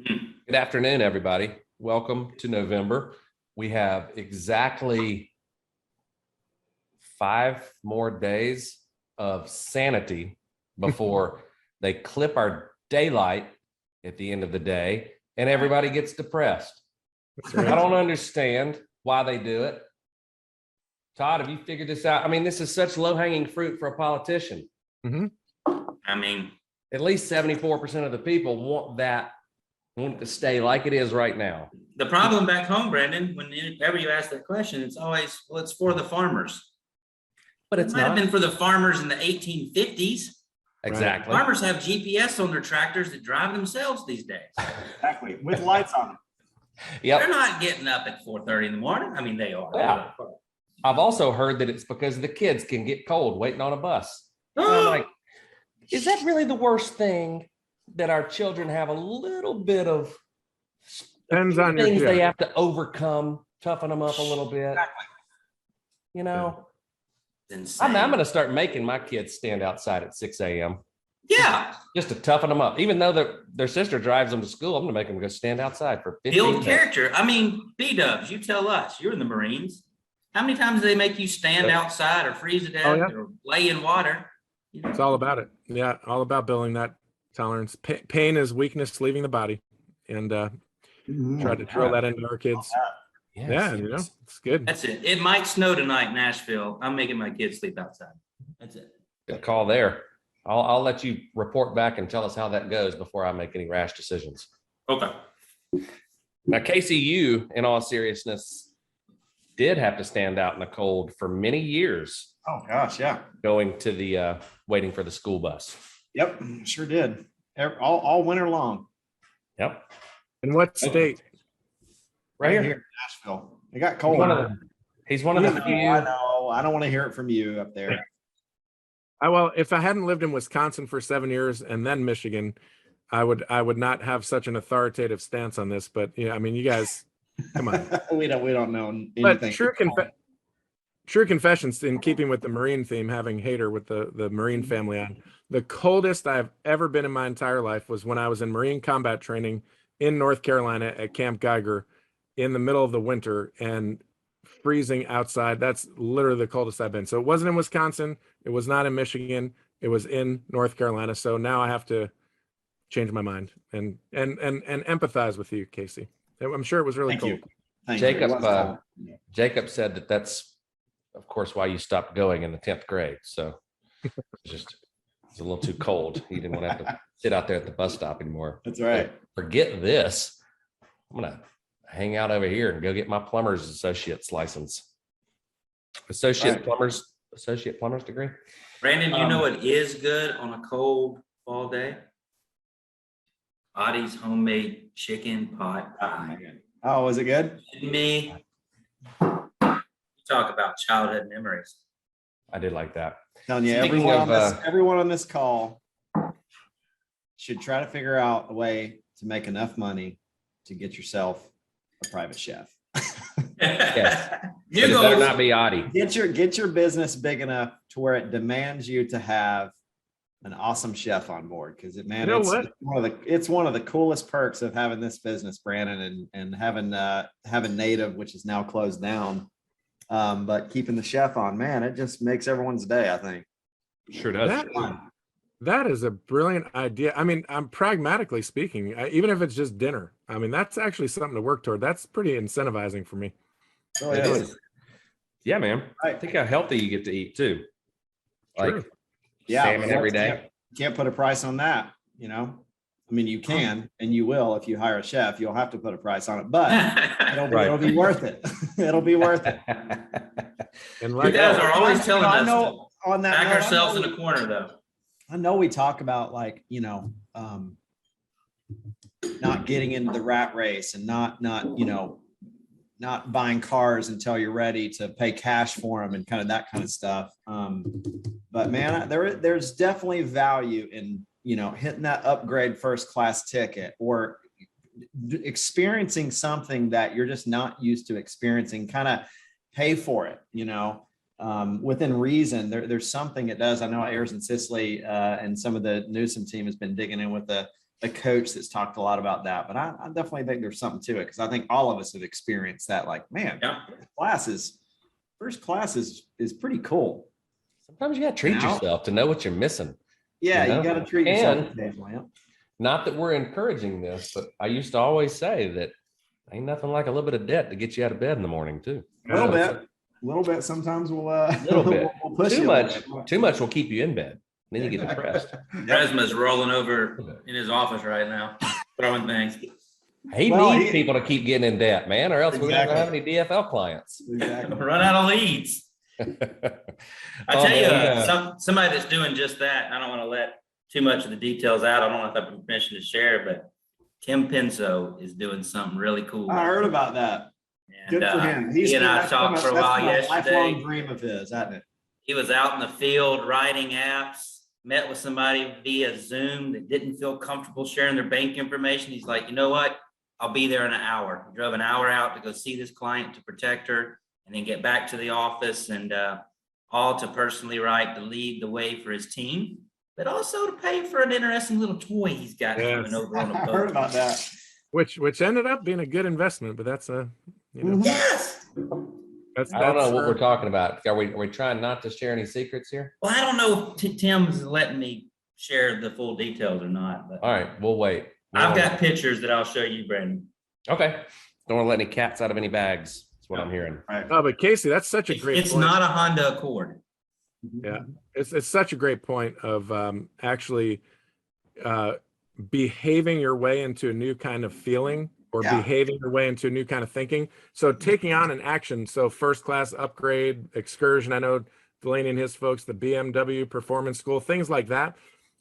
Good afternoon, everybody. Welcome to November. We have exactly 5 more days of sanity before they clip our daylight at the end of the day and everybody gets depressed. Right. I don't understand why they do it. Todd, have you figured this out? I mean, this is such low-hanging fruit for a politician. I mean, at least 74% of the people want it to stay like it is right now. The problem back home, Brandon, whenever you ask that question, it's always, well, it's for the farmers. But it's might have been for the farmers in the 1850s. Exactly. Right. Farmers have GPS on their tractors that drive themselves these days. Exactly, with lights on them. Yep. They're not getting up at 4:30 in the morning. I mean, they are. Yeah. I've also heard that it's because the kids can get cold waiting on a bus. I'm like, is that really the worst thing, that our children have a little bit of Depends on things your they have to overcome, toughen them up a little bit? Exactly. You know, Insane. I'm going to start making my kids stand outside at 6 a.m. Yeah. Just to toughen them up. Even though their sister drives them to school, I'm going to make them go stand outside for 15 Build minutes. character. I mean, B-dubs, you tell us. You're in the Marines. How many times do they make you stand outside or freeze to death or lay in water? You know? It's all about it. Yeah, all about building that tolerance. Pain is weakness leaving the body, and try to drill that into our kids. Yes, yeah, you know, it's good. That's it. It might snow tonight in Nashville. I'm making my kids sleep outside. That's it. Good call there. I'll let you report back and tell us how that goes before I make any rash decisions. Okay. Now, KCU, in all seriousness, did have to stand out in the cold for many years. Oh gosh, yeah. Going to the waiting for the school bus. Yep, sure did. All winter long. Yep. In what state? Right here in Nashville. It got cold. He's one of the few. I know. I don't want to hear it from you up there. Well, if I hadn't lived in Wisconsin for 7 years and then Michigan, I would not have such an authoritative stance on this. But yeah, I mean, you guys, come on. we don't know anything. But true confessions, in keeping with the Marine theme, having Hader with the Marine family on, the coldest I've ever been in my entire life was when I was in Marine combat training in North Carolina at Camp Geiger in the middle of the winter and freezing outside. That's literally the coldest I've been. So it wasn't in Wisconsin. It was not in Michigan. It was in North Carolina. So now I have to change my mind and empathize with you, Casey. I'm sure it was really cold. Jacob said that's, of course, why you stopped going in the 10th grade. So it's a little too cold. He didn't want to have to sit out there at the bus stop anymore. That's right. But forget this. I'm going to hang out over here and go get my plumber's associate's license. Associate plumber's degree. Brandon, you know what is good on a cold fall day? Audie's homemade chicken pot pie. Oh, is it good? Me. Talk about childhood memories. I did like that. Telling you, everyone on this call should try to figure out a way to make enough money to get yourself a private chef. Yes. You better not be Audie. Get your business big enough to where it demands you to have an awesome chef on board. Because it's one of the coolest perks of having this business, Brandon, and having Native, which is now closed down. But keeping the chef on, man, it just makes everyone's day, I think. Sure does. That is a brilliant idea. I mean, I'm pragmatically speaking, even if it's just dinner, I mean, that's actually something to work toward. That's pretty incentivizing for me. Oh, it is. Yeah, man. I think how healthy you get to eat too. Like salmon every day. Can't put a price on that, you know. I mean, you can and you will if you hire a chef. You'll have to put a price on it, but it'll be worth it. It'll be worth it. And you guys are always telling us on that back ourselves in a corner, though. I know we talk about, like, you know, not getting into the rat race and not buying cars until you're ready to pay cash for them and kind of that kind of stuff. But man, there's definitely value in, you know, hitting that upgrade first class ticket or experiencing something that you're just not used to experiencing. Kind of pay for it, you know. Within reason, there's something it does. I know Ayers and Sicily and some of the Newsom team has been digging in with the a coach that's talked a lot about that, but I definitely think there's something to it, because I think all of us have experienced that. Like, man, first class is pretty cool. Sometimes you got to treat yourself to know what you're missing. Yeah, you know? you got to treat yourself And occasionally. Yeah. not that we're encouraging this, but I used to always say that ain't nothing like a little bit of debt to get you out of bed in the morning too. A little bit. Sometimes we'll little bit. we'll push Too you much. Too much will keep you in bed. Then you get depressed. Resma's rolling over in his office right now, throwing things. He needs people to keep getting in debt, man, or else we don't have any DFL clients. Exactly. Run out of leads. I tell you, somebody that's doing just that. I don't want to let too much of the details out. I don't know if I have permission to share, but Tim Pinso is doing something really cool. I heard about that. And, good for him. He and I talked for a while yesterday. Lifelong dream of his, hasn't it? He was out in the field writing apps, met with somebody via Zoom that didn't feel comfortable sharing their bank information. He's like, you know what? I'll be there in an hour. He drove an hour out to go see this client to protect her and then get back to the office, and all to personally write to lead the way for his team, but also to pay for an interesting little toy he's got coming over on the boat. I heard about that. Which ended up being a good investment, but that's Yes. I don't know what we're talking about. Are we trying not to share any secrets here? Well, I don't know if Tim's letting me share the full details or not, but all right, we'll wait. I've got pictures that I'll show you, Brandon. Okay. Don't want to let any cats out of any bags. That's what I'm hearing. Right. Oh, but Casey, that's such a great It's point. not a Honda Accord. Yeah, it's such a great point of actually behaving your way into a new kind of feeling, or behaving your way into a new kind of thinking. So taking on an action. So first class upgrade, excursion. I know Delaney and his folks, the BMW Performance School, things like that.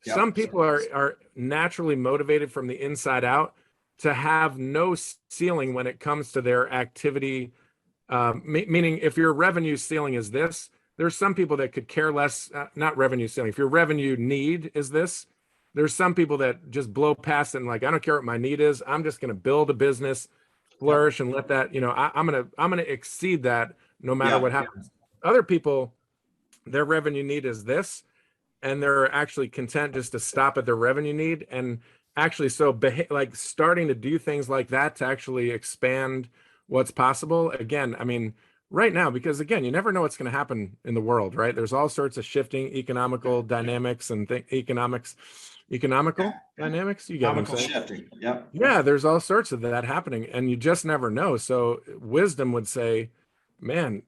Yep. Some people are naturally motivated from the inside out to have no ceiling when it comes to their activity. Meaning if your revenue ceiling is this, there's some people that could care less, not revenue ceiling. If your revenue need is this, there's some people that just blow past it and like, I don't care what my need is. I'm just going to build a business, flourish, and let that, I'm going to exceed that no matter what happens. Other people, their revenue need is this, and they're actually content just to stop at their revenue need. And actually, like starting to do things like that to actually expand what's possible. Again, I mean, right now, because again, you never know what's going to happen in the world, right? There's all sorts of shifting economical dynamics and economical dynamics. You get what I'm saying? Shifting. Yep. Yeah, there's all sorts of that happening, and you just never know. So wisdom would say, man,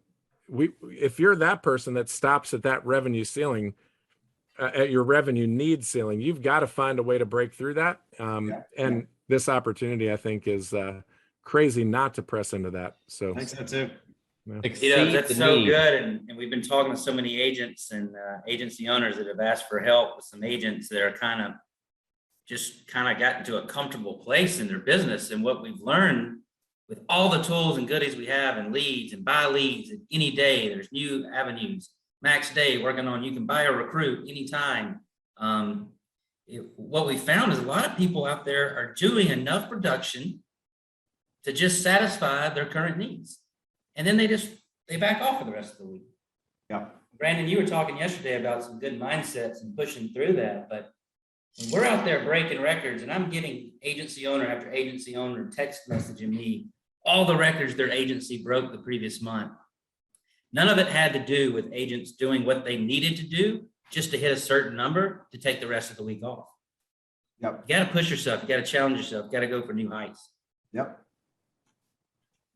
if you're that person that stops at that revenue ceiling, at your revenue need ceiling, you've got to find a way to break through that. And this opportunity, I think, is crazy not to press into that. So I think so too. That's so good. And we've been talking to so many agents and agency owners that have asked for help with some agents that are kind of gotten to a comfortable place in their business. And what we've learned with all the tools and goodies we have and leads and buy leads, and any day there's new avenues. Max Day working on, you can buy a recruit anytime. What we found is a lot of people out there are doing enough production to just satisfy their current needs. And then they back off for the rest of the week. Yeah. Brandon, you were talking yesterday about some good mindsets and pushing through that, but when we're out there breaking records, and I'm getting agency owner after agency owner text messaging me all the records their agency broke the previous month. None of it had to do with agents doing what they needed to do just to hit a certain number to take the rest of the week off. Yep. You got to push yourself. You got to challenge yourself. You got to go for new heights. Yep.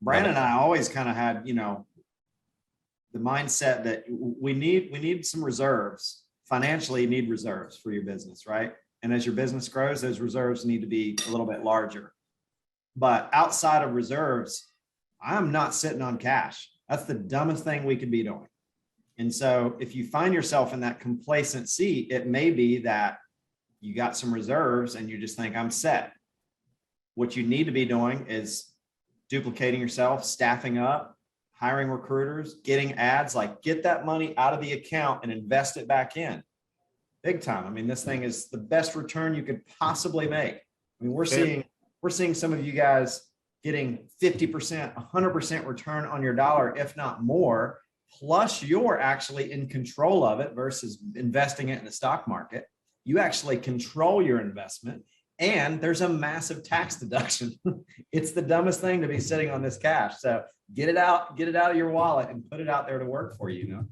Brandon and I always kind of had, the mindset that we need some reserves. Financially, you need reserves for your business, right? And as your business grows, those reserves need to be a little bit larger. But outside of reserves, I'm not sitting on cash. That's the dumbest thing we could be doing. And so if you find yourself in that complacent seat, it may be that you got some reserves and you just think, I'm set. What you need to be doing is duplicating yourself, staffing up, hiring recruiters, getting ads, like get that money out of the account and invest it back in. Big time. I mean, this thing is the best return you could possibly make. I mean, we're seeing some of you guys getting 50%, 100% return on your dollar, if not more, plus you're actually in control of it versus investing it in the stock market. You actually control your investment And there's a massive tax deduction. It's the dumbest thing to be sitting on this cash. So get it out of your wallet and put it out there to work for you, you know?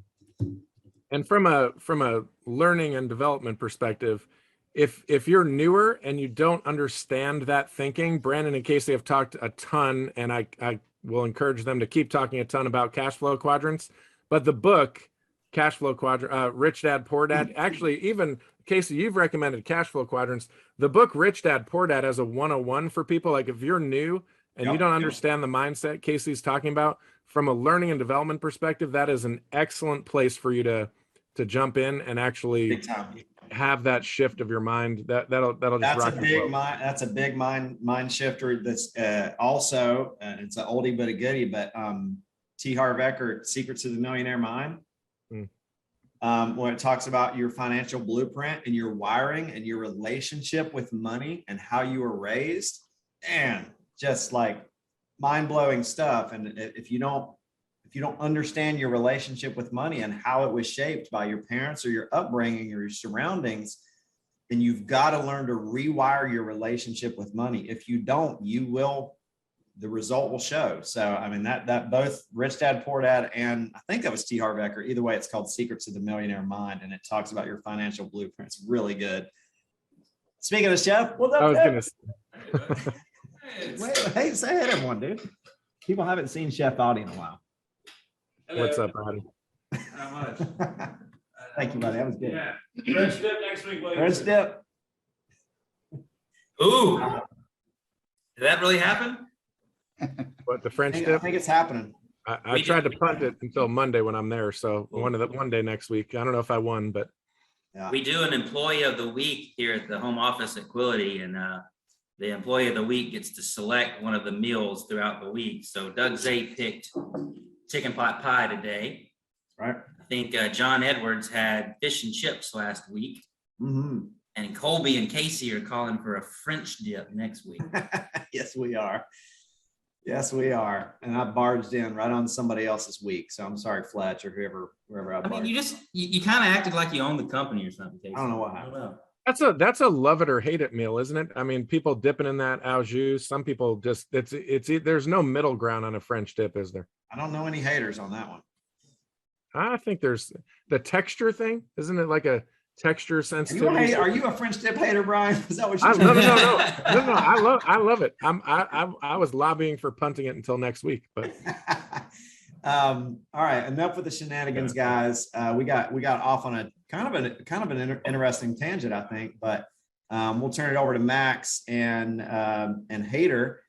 And from a learning and development perspective, if you're newer and you don't understand that thinking, Brandon and Casey have talked a ton, and I will encourage them to keep talking a ton about cash flow quadrants. But the book, Cash Flow Quadrant, Rich Dad, Poor Dad, actually, even Casey, you've recommended cash flow quadrants. The book Rich Dad, Poor Dad as a 101 for people. Like if you're new and you don't understand the mindset Casey's talking about, from a learning and development perspective, that is an excellent place for you to jump in and actually have that shift of your mind. That'll just rock your boat. That's a big mind shifter. That's also it's an oldie but a goodie. But T. Harv Eker, Secrets of the Millionaire Mind. When it talks about your financial blueprint and your wiring and your relationship with money and how you were raised, and just like mind-blowing stuff. And if you don't understand your relationship with money and how it was shaped by your parents or your upbringing or your surroundings, then you've got to learn to rewire your relationship with money. If you don't, the result will show. So, I mean, that both Rich Dad, Poor Dad, and I think that was T. Harv Eker. Either way, it's called Secrets of the Millionaire Mind, and it talks about your financial blueprint. It's really good. Speaking of Chef, what's up? Hey, say hey to everyone, dude. People haven't seen Chef Audie in a while. Hello. What's up, Audie? How much? Thank you, buddy. That was good. Yeah. French dip next week. French dip. Ooh. Did that really happen? What, the French I dip? think it's happening. I tried to punt it until Monday when I'm there. So one day next week. I don't know if I won, but Yeah. We do an employee of the week here at the home office at Quility, and the employee of the week gets to select one of the meals throughout the week. So Doug Zay picked chicken pot pie today. Right. I think John Edwards had fish and chips last week. Mm-hmm. And Colby and Casey are calling for a French dip next week. Yes, we are. Yes, we are. And I barged in right on somebody else's week. So I'm sorry, Fletch, or whoever I barged. mean, you kind of acted like you owned the company or something, Casey. I don't know what happened. that's a love it or hate it meal, isn't it? I mean, people dipping in that au jus. Some people just there's no middle ground on a French dip, is there? I don't know any haters on that one. I think there's the texture thing. Isn't it like a texture sensitivity? Are you a French dip hater, Brian? Is that what you're No. I love it. I was lobbying for punting it until next week, but all right, enough with the shenanigans, guys. We got off on a kind of an interesting tangent, I think, but we'll turn it over to Max and Hater.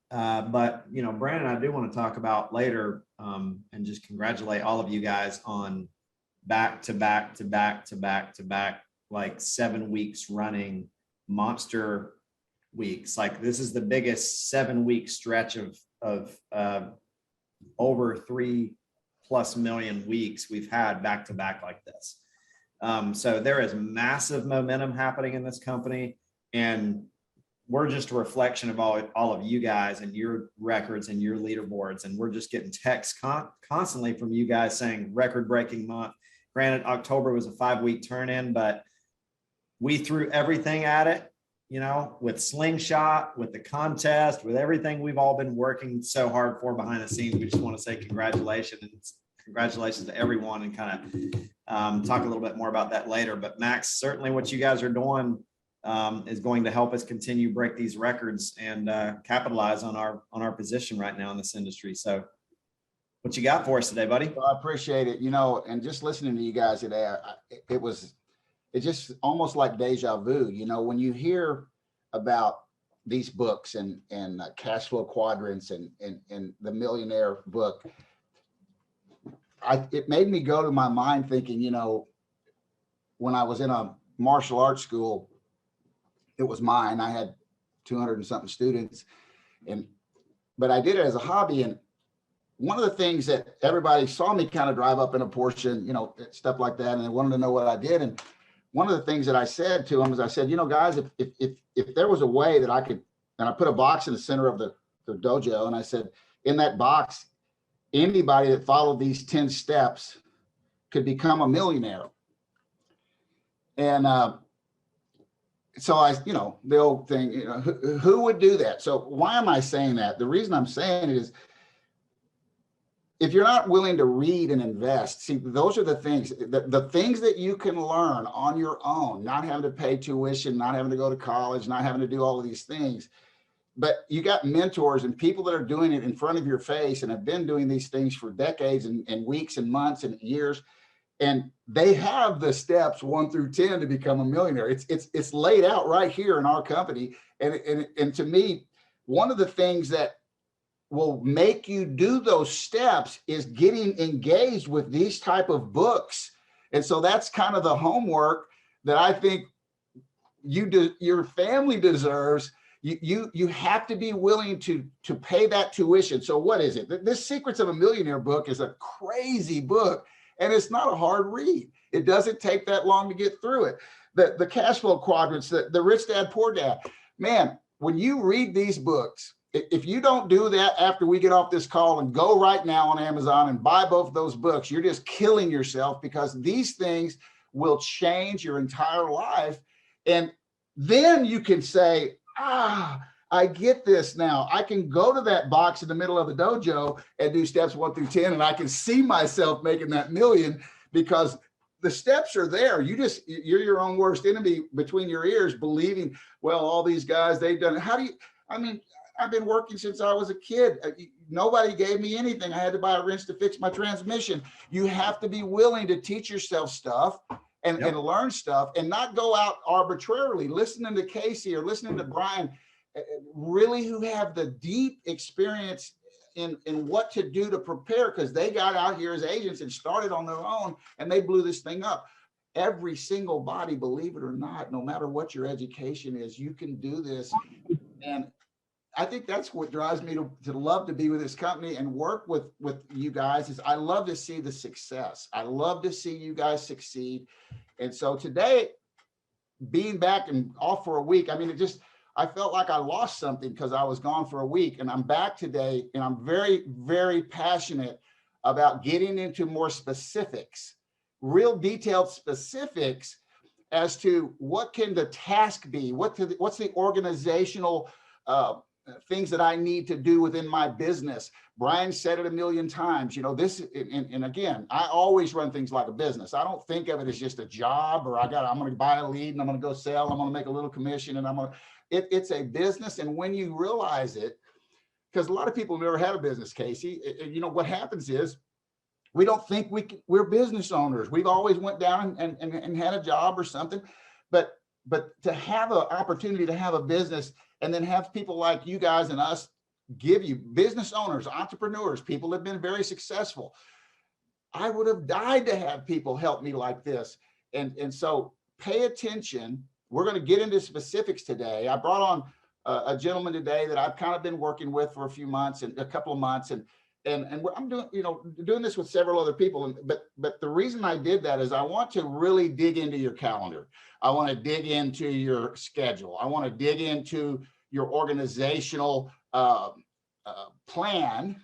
But you know, Brandon, I do want to talk about later and just congratulate all of you guys on back to back, like 7 weeks running monster weeks. Like this is the biggest 7-week stretch of over 3+ million weeks we've had back to back like this. So there is massive momentum happening in this company, and we're just a reflection of all of you guys and your records and your leaderboards. And we're just getting texts constantly from you guys saying record-breaking month. Granted, October was a 5-week turn-in, but we threw everything at it, you know, with Slingshot, with the contest, with everything we've all been working so hard for behind the scenes. We just want to say congratulations to everyone, and kind of talk a little bit more about that later. But Max, certainly what you guys are doing is going to help us continue break these records and capitalize on our position right now in this industry. So what you got for us today, buddy? Well, I appreciate it. You know, and just listening to you guys today, it's just almost like deja vu. You know, when you hear about these books and cash flow quadrants and the millionaire book, it made me go to my mind thinking, you know, when I was in a martial arts school, it was mine. I had 200 and something students, but I did it as a hobby. And one of the things that everybody saw me kind of drive up in a Porsche, you know, stuff like that, and they wanted to know what I did. And one of the things that I said to them is, I said, you know, guys, if there was a way that I could, and I put a box in the center of the dojo, and I said, in that box, anybody that followed these 10 steps could become a millionaire. And so the old thing, who would do that? So why am I saying that? The reason I'm saying it is, if you're not willing to read and invest, see, those are the things that you can learn on your own, not having to pay tuition, not having to go to college, not having to do all of these things. But you got mentors and people that are doing it in front of your face and have been doing these things for decades and weeks and months and years. And they have the steps 1 through 10 to become a millionaire. It's laid out right here in our company. And to me, one of the things that will make you do those steps is getting engaged with these type of books. And so that's kind of the homework that I think your family deserves. You have to be willing to pay that tuition. So what is it? This Secrets of a Millionaire book is a crazy book, and it's not a hard read. It doesn't take that long to get through it. The cash flow quadrants, the Rich Dad, Poor Dad, man, when you read these books, if you don't do that after we get off this call and go right now on Amazon and buy both of those books, you're just killing yourself, because these things will change your entire life. And then you can say, I get this now. I can go to that box in the middle of the dojo and do steps 1 through 10, and I can see myself making that million, because the steps are there. You're your own worst enemy between your ears, believing, well, all these guys, they've done it. I've been working since I was a kid. Nobody gave me anything. I had to buy a wrench to fix my transmission. You have to be willing to teach yourself stuff and learn stuff, and not go out arbitrarily listening to Casey or listening to Brian, really, who have the deep experience in what to do to prepare, because they got out here as agents and started on their own, and they blew this thing up. Every single body, believe it or not, no matter what your education is, you can do this. And I think that's what drives me to love to be with this company and work with you guys, is I love to see the success. I love to see you guys succeed. And so today, being back and off for a week, I felt like I lost something because I was gone for a week, and I'm back today, and I'm very, very passionate about getting into more specifics, real detailed specifics as to what can the task be, what's the organizational things that I need to do within my business. Brian said it a million times, and again, I always run things like a business. I don't think of it as just a job, or I'm going to buy a lead and I'm going to go sell, I'm going to make a little commission, and it's a business. And when you realize it, because a lot of people never had a business, Casey, what happens is, we don't think we're business owners. We've always went down and had a job or something, but to have an opportunity to have a business, and then have people like you guys and us give you, business owners, entrepreneurs, people have been very successful. I would have died to have people help me like this. And so pay attention. We're going to get into specifics today. I brought on a gentleman today that I've kind of been working with for a couple of months, and I'm doing this with several other people. But the reason I did that is I want to really dig into your calendar. I want to dig into your schedule. I want to dig into your organizational plan,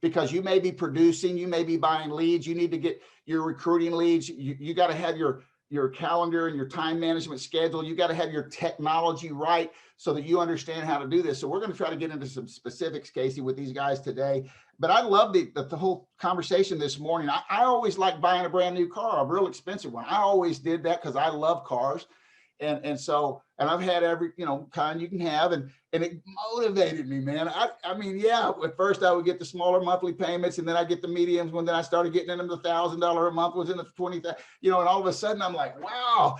because you may be producing, you may be buying leads, you need to get your recruiting leads. You got to have your calendar and your time management schedule. You got to have your technology right so that you understand how to do this. So we're going to try to get into some specifics, Casey, with these guys today. But I love the whole conversation this morning. I always like buying a brand new car, a real expensive one. I always did that because I love cars. And so I've had every, kind you can have, and it motivated me, man. At first I would get the smaller monthly payments, and then I get the mediums when then I started getting into the $1,000 a month, was in the 20,000, and all of a sudden I'm like, wow,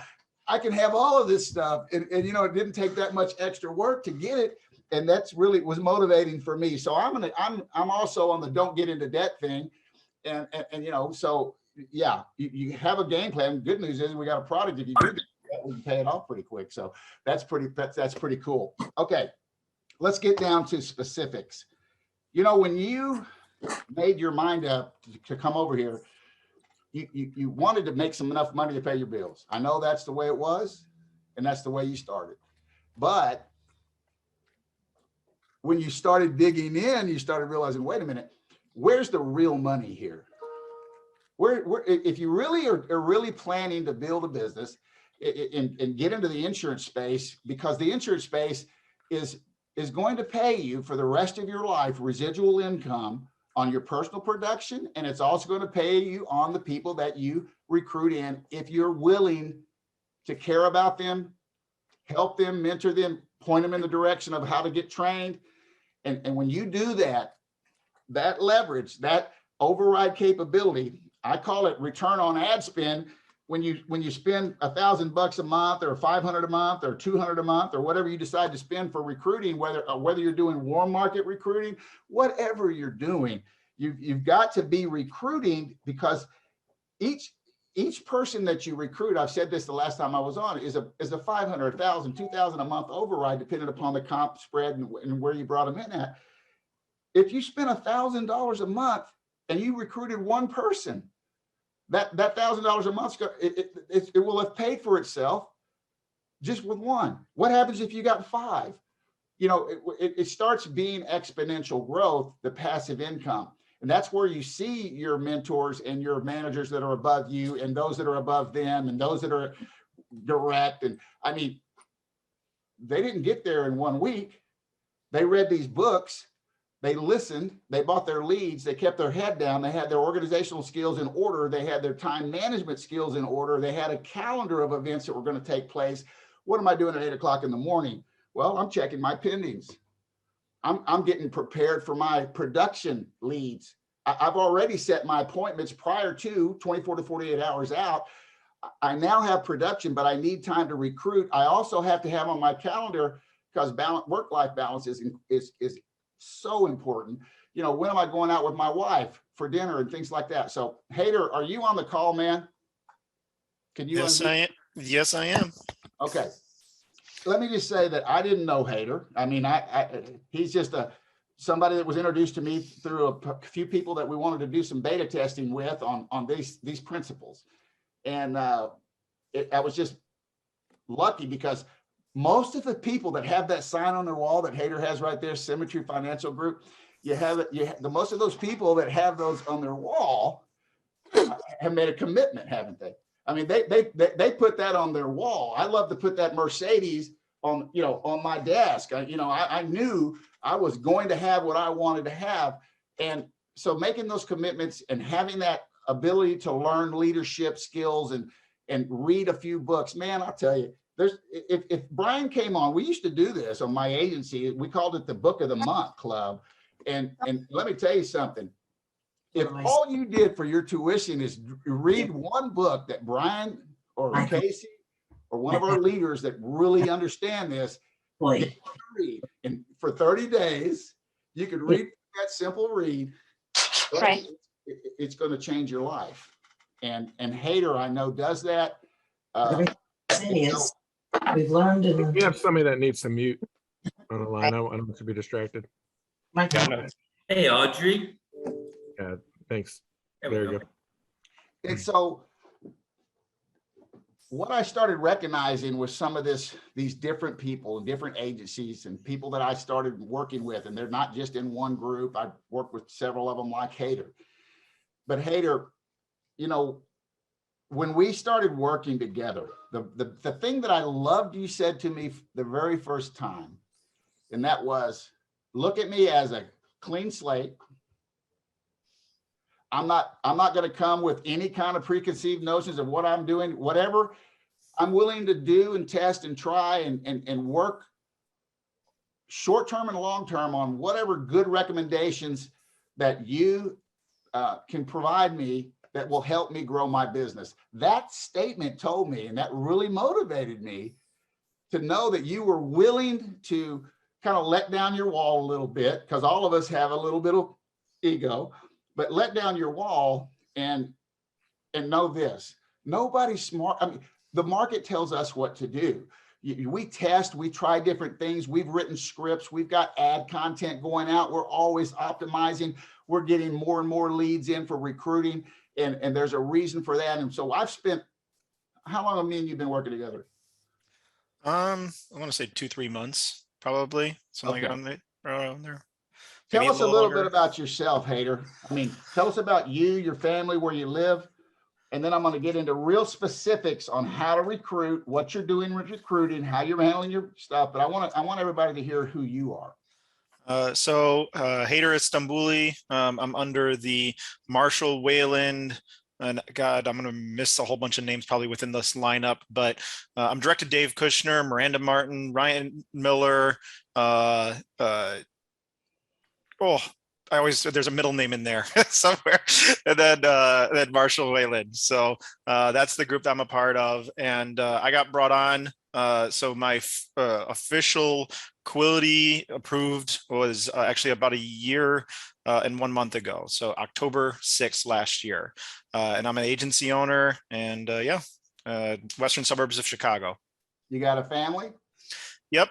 I can have all of this stuff. And it didn't take that much extra work to get it. And that's really was motivating for me. So I'm also on the don't get into debt thing. And so yeah, you have a game plan. Good news is we got a product. If you do that, we can pay it off pretty quick. So that's pretty cool. Okay, let's get down to specifics. When you made your mind up to come over here, you wanted to make enough money to pay your bills. I know that's the way it was, and that's the way you started. But when you started digging in, you started realizing, wait a minute, where's the real money here? Where if you really are really planning to build a business, and get into the insurance space, because the insurance space is going to pay you for the rest of your life residual income on your personal production. And it's also going to pay you on the people that you recruit in, if you're willing to care about them, help them, mentor them, point them in the direction of how to get trained. And when you do that, that leverage, that override capability, I call it return on ad spend. When you spend $1,000 a month or 500 a month or 200 a month or whatever you decide to spend for recruiting, whether you're doing warm market recruiting, whatever you're doing, you've got to be recruiting, because each person that you recruit, I've said this the last time I was on, is a 500, 1,000, 2,000 a month override, depending upon the comp spread and where you brought them in at. If you spend $1,000 a month and you recruited one person, that $1,000 a month, it will have paid for itself just with one. What happens if you got 5? You know, it starts being exponential growth, the passive income. And that's where you see your mentors and your managers that are above you, and those that are above them, and those that are direct. And I mean, they didn't get there in 1 week. They read these books. They listened, they bought their leads, they kept their head down, they had their organizational skills in order, they had their time management skills in order, they had a calendar of events that were going to take place. What am I doing at 8 o'clock in the morning? Well, I'm checking my pendings. I'm getting prepared for my production leads. I've already set my appointments prior to 24 to 48 hours out. I now have production, but I need time to recruit. I also have to have on my calendar, because work-life balance is so important. You know, when am I going out with my wife for dinner and things like that? So, Hader, are you on the call, man? Can you? Yes, I am. Yes, I am. Okay. Let me just say that I didn't know Hader. I mean, he's just somebody that was introduced to me through a few people that we wanted to do some beta testing with on these principles. And I was just lucky, because most of the people that have that sign on their wall that Hader has right there, Symmetry Financial Group, most of those people that have those on their wall have made a commitment, haven't they? I mean, they put that on their wall. I love to put that Mercedes on my desk. I knew I was going to have what I wanted to have. And so making those commitments and having that ability to learn leadership skills and read a few books, man, I'll tell you, if Brian came on, we used to do this on my agency. We called it the Book of the Month Club. And let me tell you something. If all you did for your tuition is read one book that Brian or Casey or one of our leaders that really understand this, read, and for 30 days, you could read that simple read. Right. It's going to change your life. And Hader, I know, does that. We've learned in We have somebody that needs to mute on the line. I don't want to be distracted. Hey, Audrey. Yeah, thanks. There There we you go. go. And so what I started recognizing was some of these different people, different agencies, and people that I started working with, and they're not just in one group. I worked with several of them like Hader. But Hader, when we started working together, the thing that I loved you said to me the very first time, and that was, look at me as a clean slate. I'm not going to come with any kind of preconceived notions of what I'm doing. Whatever I'm willing to do and test and try and work short-term and long-term on whatever good recommendations that you can provide me that will help me grow my business. That statement told me, and that really motivated me to know that you were willing to kind of let down your wall a little bit, because all of us have a little bit of ego, but let down your wall and know this. Nobody's smart. I mean, the market tells us what to do. We test, we try different things. We've written scripts. We've got ad content going out. We're always optimizing. We're getting more and more leads in for recruiting. And there's a reason for that. And so I've spent, how long have me and you been working together? I want to say 2-3 months, probably something Okay. like around there. Tell Maybe us a little longer. bit about yourself, Hader. I mean, tell us about you, your family, where you live, And then I'm going to get into real specifics on how to recruit, what you're doing with recruiting, how you're handling your stuff. But I want everybody to hear who you are. Hader Istanbuli. I'm under the Marshall Wayland, and God, I'm going to miss a whole bunch of names probably within this lineup, but I'm directed Dave Kushner, Miranda Martin, Ryan Miller. There's a middle name in there somewhere, and then Marshall Wayland. So that's the group that I'm a part of, and I got brought on. So my official Quility approved was actually about a year and 1 month ago. So October 6th last year. And I'm an agency owner and western suburbs of Chicago. You got a family? Yep.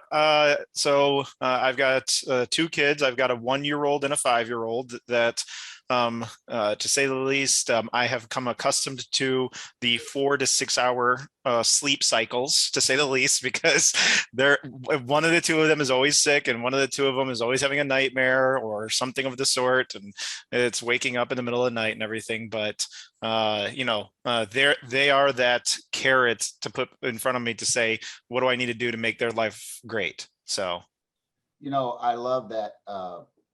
So I've got 2 kids. I've got a 1-year-old and a 5-year-old that, to say the least, I have come accustomed to the 4 to 6 hour sleep cycles, to say the least, because one of the 2 of them is always sick, and one of the 2 of them is always having a nightmare or something of the sort, and it's waking up in the middle of the night and everything. But they are that carrot to put in front of me to say, what do I need to do to make their life great? So, I love that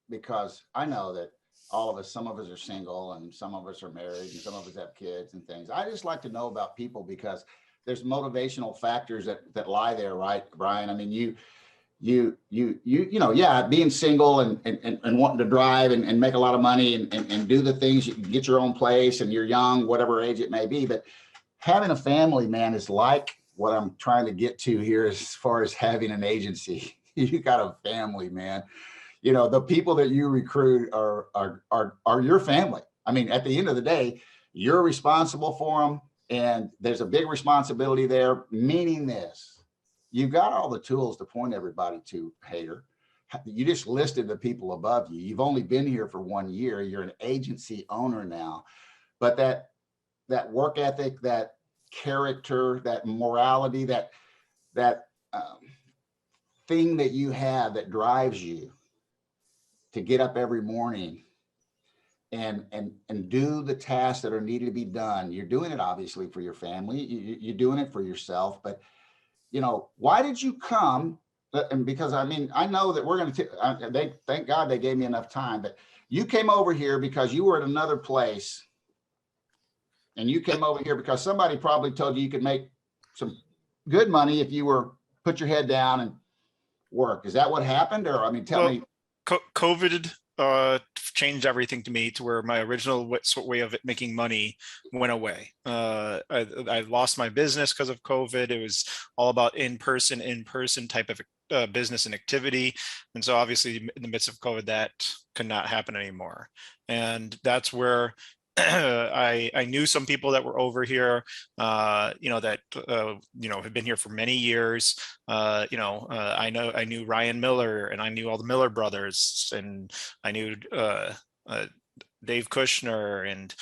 because I know that all of us, some of us are single and some of us are married and some of us have kids and things. I just like to know about people because there's motivational factors that lie there, right, Brian? I mean, being single and wanting to drive and make a lot of money and do the things, you get your own place and you're young, whatever age it may be. But having a family, man, is like what I'm trying to get to here as far as having an agency. You got a family, man. The people that you recruit are your family. I mean, at the end of the day, you're responsible for them. And there's a big responsibility there, meaning this. You've got all the tools to point everybody to, Hader. You just listed the people above you. You've only been here for 1 year. You're an agency owner now. But that work ethic, that character, that morality, that thing that you have that drives you to get up every morning and do the tasks that are needed to be done. You're doing it obviously for your family. You're doing it for yourself. But why did you come? And because I know that we're going to. Thank God they gave me enough time. But you came over here because you were at another place, and you came over here because somebody probably told you could make some good money if you put your head down and work. Is that what happened? Or tell me. COVID changed everything to me to where my original way of making money went away. I lost my business because of COVID. It was all about in-person type of business and activity. And so obviously in the midst of COVID, that could not happen anymore. And that's where I knew some people that were over here, that have been here for many years. I knew Ryan Miller, and I knew all the Miller brothers, and I knew Dave Kushner and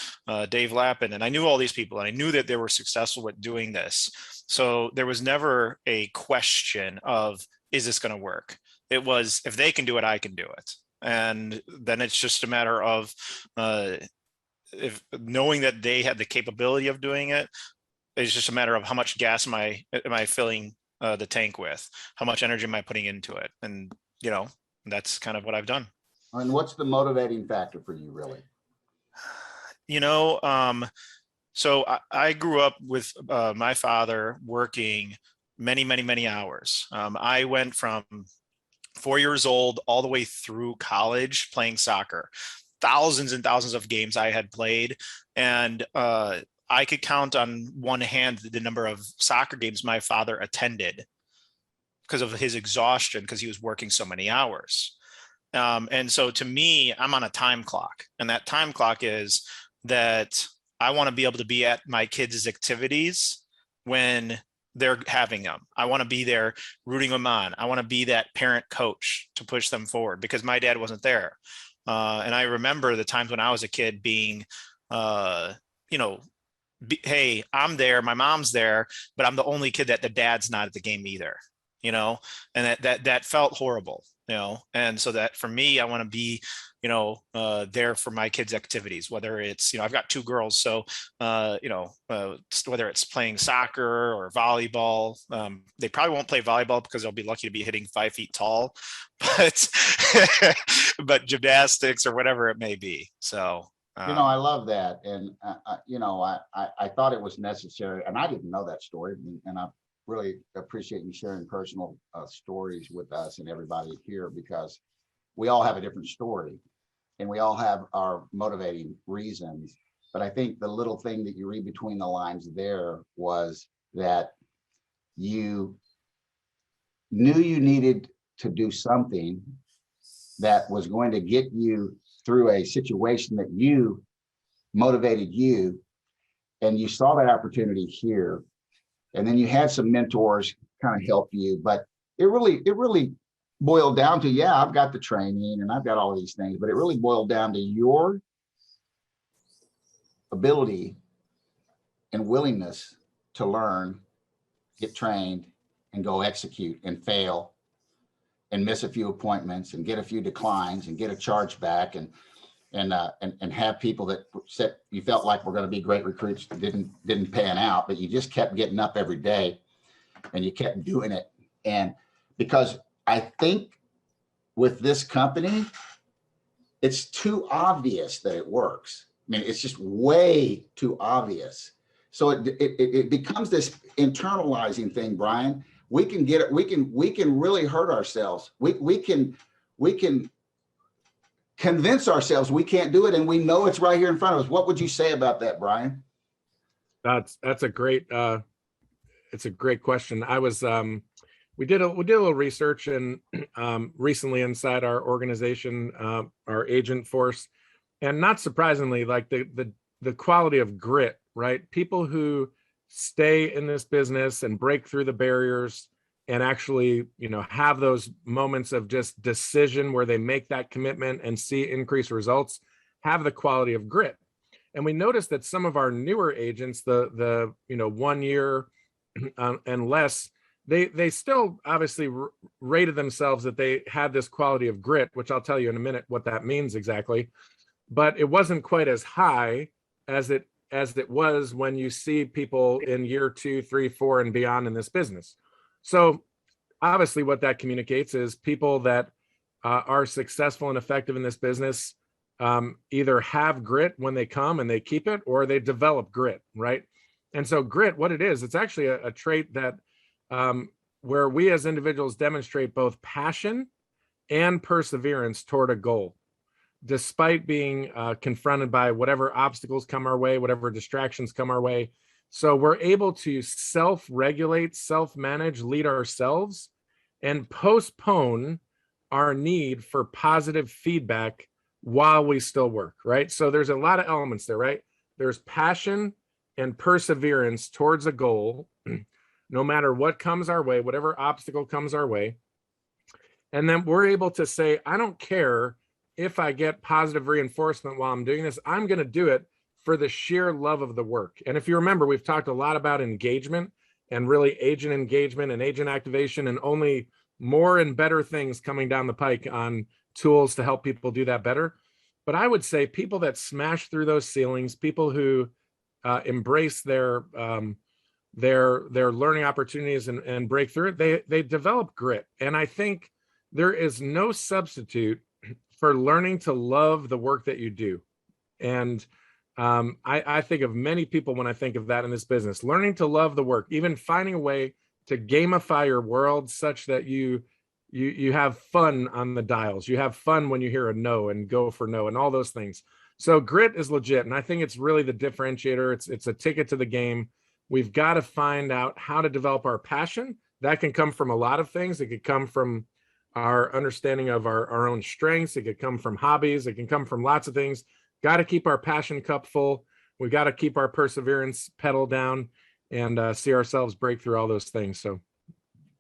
Dave Lappin, and I knew all these people, and I knew that they were successful with doing this. So there was never a question of, is this going to work? It was, if they can do it, I can do it. And then it's just a matter of if knowing that they had the capability of doing it. It's just a matter of how much gas am I filling the tank with, how much energy am I putting into it, and that's kind of what I've done. And what's the motivating factor for you, really? So I grew up with my father working many hours. I went from 4 years old all the way through college playing soccer. Thousands and thousands of games I had played, and I could count on one hand the number of soccer games my father attended because of his exhaustion, because he was working so many hours. And so to me, I'm on a time clock, and that time clock is that I want to be able to be at my kids' activities when they're having them. I want to be there rooting them on. I want to be that parent coach to push them forward, because my dad wasn't there. And I remember the times when I was a kid being, hey, I'm there, my mom's there, but I'm the only kid that the dad's not at the game either, and that felt horrible. and so that for me, I want to be, there for my kids' activities, whether it's, I've got 2 girls. So, whether it's playing soccer or volleyball, they probably won't play volleyball because they'll be lucky to be hitting 5 feet tall, but, but gymnastics or whatever it may be. So, I love that. And, I thought it was necessary, and I didn't know that story. And I really appreciate you sharing personal stories with us and everybody here, because we all have a different story and we all have our motivating reasons. But I think the little thing that you read between the lines there was that you knew you needed to do something that was going to get you through a situation that you motivated you, and you saw that opportunity here. And then you had some mentors kind of help you, but it really boiled down to, yeah, I've got the training and I've got all these things, but it really boiled down to your ability and willingness to learn, get trained, and go execute and fail and miss a few appointments and get a few declines and get a charge back and have people that said you felt like were going to be great recruits that didn't pan out, but you just kept getting up every day and you kept doing it. And because I think with this company, it's too obvious that it works. I mean, it's just way too obvious. So it becomes this internalizing thing, Brian. We can get it. We can really hurt ourselves. We can convince ourselves we can't do it, and we know it's right here in front of us. What would you say about that, Brian? That's a great it's a great question. I was we did a little research and recently inside our organization, our agent force, and not surprisingly, like the quality of grit, right? People who stay in this business and break through the barriers and actually, have those moments of just decision where they make that commitment and see increased results, have the quality of grit. And we noticed that some of our newer agents, the 1 year and less, they still obviously rated themselves that they had this quality of grit, which I'll tell you in a minute what that means exactly. But it wasn't quite as high as it was when you see people in year 2, 3, 4, and beyond in this business. So obviously what that communicates is people that are successful and effective in this business either have grit when they come and they keep it, or they develop grit, right? And so grit, what it is, it's actually a trait that where we as individuals demonstrate both passion and perseverance toward a goal, despite being confronted by whatever obstacles come our way, whatever distractions come our way. So we're able to self-regulate, self-manage, lead ourselves, and postpone our need for positive feedback while we still work, right? So there's a lot of elements there, right? There's passion and perseverance towards a goal, no matter what comes our way, whatever obstacle comes our way. And then we're able to say, I don't care if I get positive reinforcement while I'm doing this, I'm going to do it for the sheer love of the work. And if you remember, we've talked a lot about engagement and really agent engagement and agent activation, and only more and better things coming down the pike on tools to help people do that better. But I would say people that smash through those ceilings, people who embrace their learning opportunities and break through it, they develop grit. And I think there is no substitute for learning to love the work that you do. And I think of many people when I think of that in this business, learning to love the work, even finding a way to gamify your world such that you have fun on the dials. You have fun when you hear a no and go for no and all those things. So grit is legit. And I think it's really the differentiator. It's a ticket to the game. We've got to find out how to develop our passion. That can come from a lot of things. It could come from our understanding of our own strengths. It could come from hobbies. It can come from lots of things. Got to keep our passion cup full. We got to keep our perseverance pedal down and see ourselves break through all those things. So,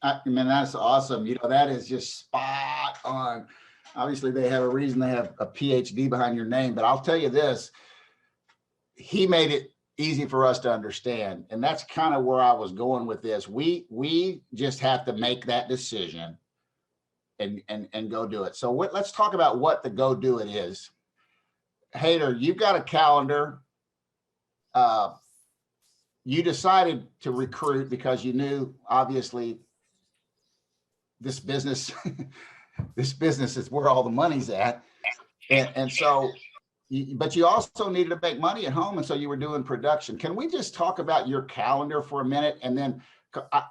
I mean, that's awesome. That is just spot on. Obviously, they have a reason they have a PhD behind your name, but I'll tell you this, he made it easy for us to understand. And that's kind of where I was going with this. We just have to make that decision and go do it. So let's talk about what the go do it is. Hader, you've got a calendar. You decided to recruit because you knew, obviously, this business, this business is where all the money's at. And so, but you also needed to make money at home. And so you were doing production. Can we just talk about your calendar for a minute? And then,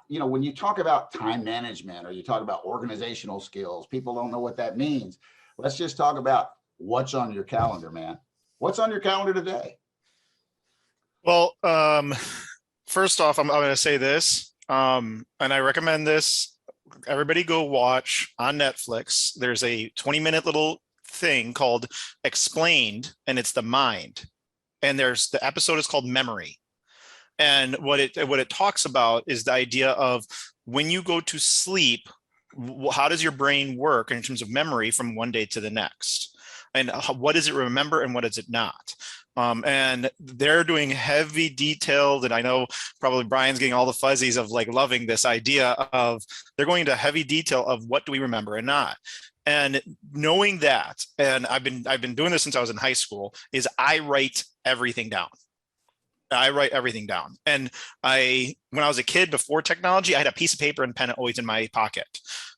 you know, when you talk about time management or you talk about organizational skills, people don't know what that means. Let's just talk about what's on your calendar, man. What's on your calendar today? Well, first off, I'm going to say this, and I recommend this. Everybody go watch on Netflix. There's a 20-minute little thing called Explained, and it's the mind. And the episode is called Memory. And what it talks about is the idea of when you go to sleep, how does your brain work in terms of memory from one day to the next? And what does it remember and what does it not? And they're doing heavy detailed, and I know probably Brian's getting all the fuzzies of like loving this idea of they're going into heavy detail of what do we remember and not. And knowing that, and I've been doing this since I was in high school, is I write everything down. I write everything down. And when I was a kid before technology, I had a piece of paper and pen always in my pocket.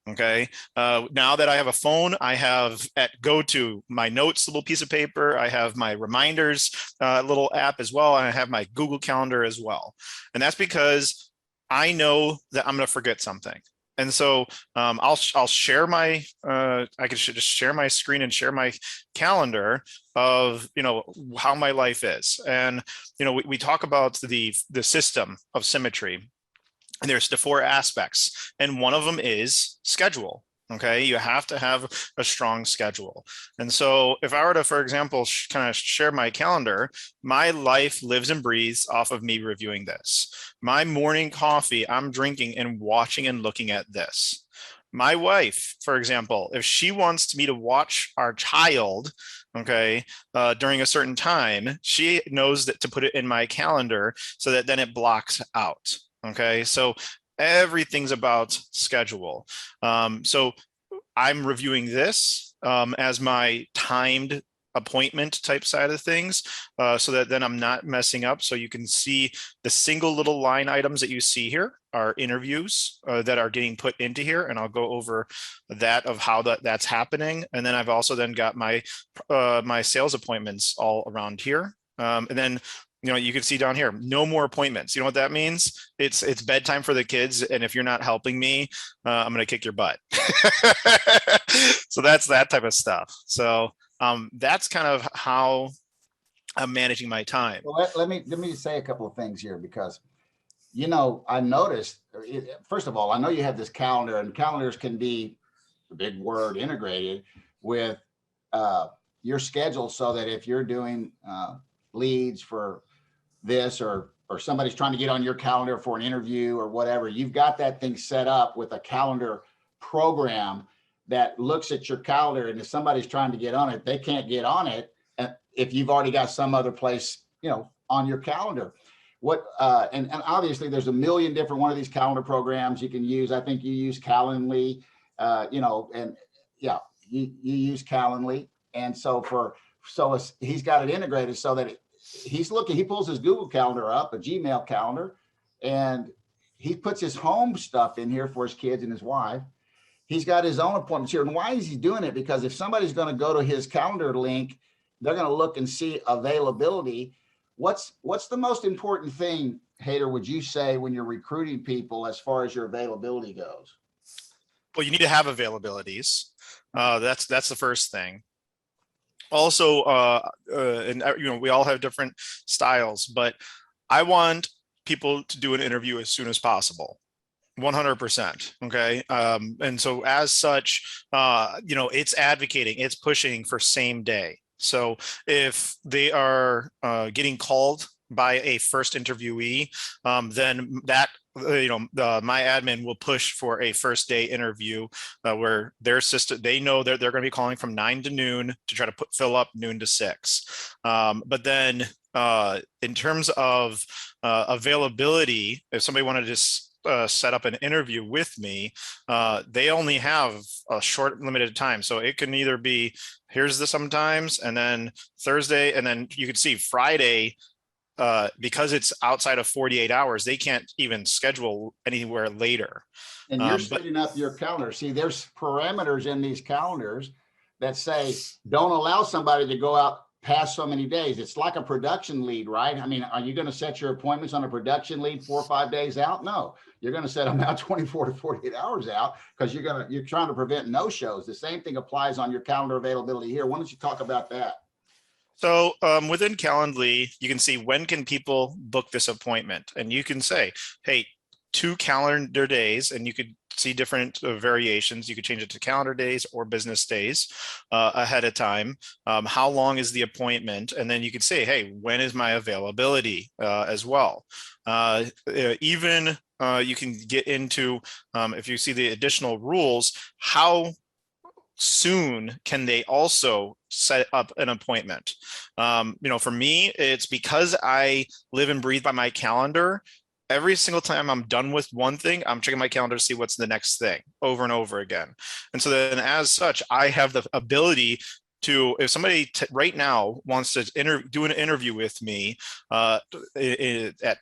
Okay. Now that I have a phone, I have at GoTo my notes little piece of paper. I have my reminders little app as well. And I have my Google Calendar as well. And that's because I know that I'm going to forget something. And so I'll share my I can just share my screen and share my calendar of, you know, how my life is. And, you know, we talk about the system of Symmetry, and there's the 4 aspects, and one of them is schedule. Okay, you have to have a strong schedule. And so if I were to, for example, kind of share my calendar, my life lives and breathes off of me reviewing this. My morning coffee, I'm drinking and watching and looking at this. My wife, for example, if she wants me to watch our child, okay, during a certain time, she knows that to put it in my calendar so that then it blocks out. Okay, so everything's about schedule. So I'm reviewing this as my timed appointment type side of things, so that then I'm not messing up. So you can see the single little line items that you see here are interviews that are getting put into here, and I'll go over that of how that's happening. And then I've also then got my my sales appointments all around here, and then, you know, you can see down here, no more appointments. You know what that means? It's bedtime for the kids. And if you're not helping me, I'm going to kick your butt. So that's that type of stuff. So that's kind of how I'm managing my time. Well, let me say a couple of things here, because, you know, I noticed, first of all, I know you have this calendar, and calendars can be, a big word, integrated with your schedule, so that if you're doing leads for this, or somebody's trying to get on your calendar for an interview or whatever, you've got that thing set up with a calendar program that looks at your calendar, and if somebody's trying to get on it, they can't get on it if you've already got some other place, you know, on your calendar. What and obviously there's a million different one of these calendar programs you can use. I think you use Calendly, you know, and yeah, you use Calendly, and so he's got it integrated so that he pulls his Google Calendar up, a Gmail calendar, and he puts his home stuff in here for his kids and his wife. He's got his own appointments here. And why is he doing it? Because if somebody's going to go to his calendar link, they're going to look and see availability. What's the most important thing, Hader, would you say, when you're recruiting people as far as your availability goes? Well, you need to have availabilities. That's the first thing. Also, and you know, we all have different styles, but I want people to do an interview as soon as possible. 100%. Okay. And so as such, you know, it's advocating, it's pushing for same day. So if they are getting called by a first interviewee, then that, you know, my admin will push for a first day interview where their system, they know that they're going to be calling from 9 to noon to try to fill up noon to 6. But then in terms of availability, if somebody wanted to just set up an interview with me, they only have a short limited time. So it can either be, here's the sometimes, and then Thursday, and then you could see Friday, because it's outside of 48 hours, they can't even schedule anywhere later. And you're setting up your calendar. See, there's parameters in these calendars that say, don't allow somebody to go out past so many days. It's like a production lead, right? I mean, are you going to set your appointments on a production lead 4 or 5 days out? No, you're going to set them out 24 to 48 hours out, because you're trying to prevent no-shows. The same thing applies on your calendar availability here. Why don't you talk about that? So within Calendly, you can see when can people book this appointment, and you can say, hey, 2 calendar days, and you could see different variations. You could change it to calendar days or business days ahead of time. How long is the appointment? And then you could say, hey, when is my availability as well? Even you can get into, if you see the additional rules, how soon can they also set up an appointment? For me, it's because I live and breathe by my calendar. Every single time I'm done with one thing, I'm checking my calendar to see what's the next thing over and over again. And so then as such, I have the ability to, if somebody right now wants to do an interview with me at,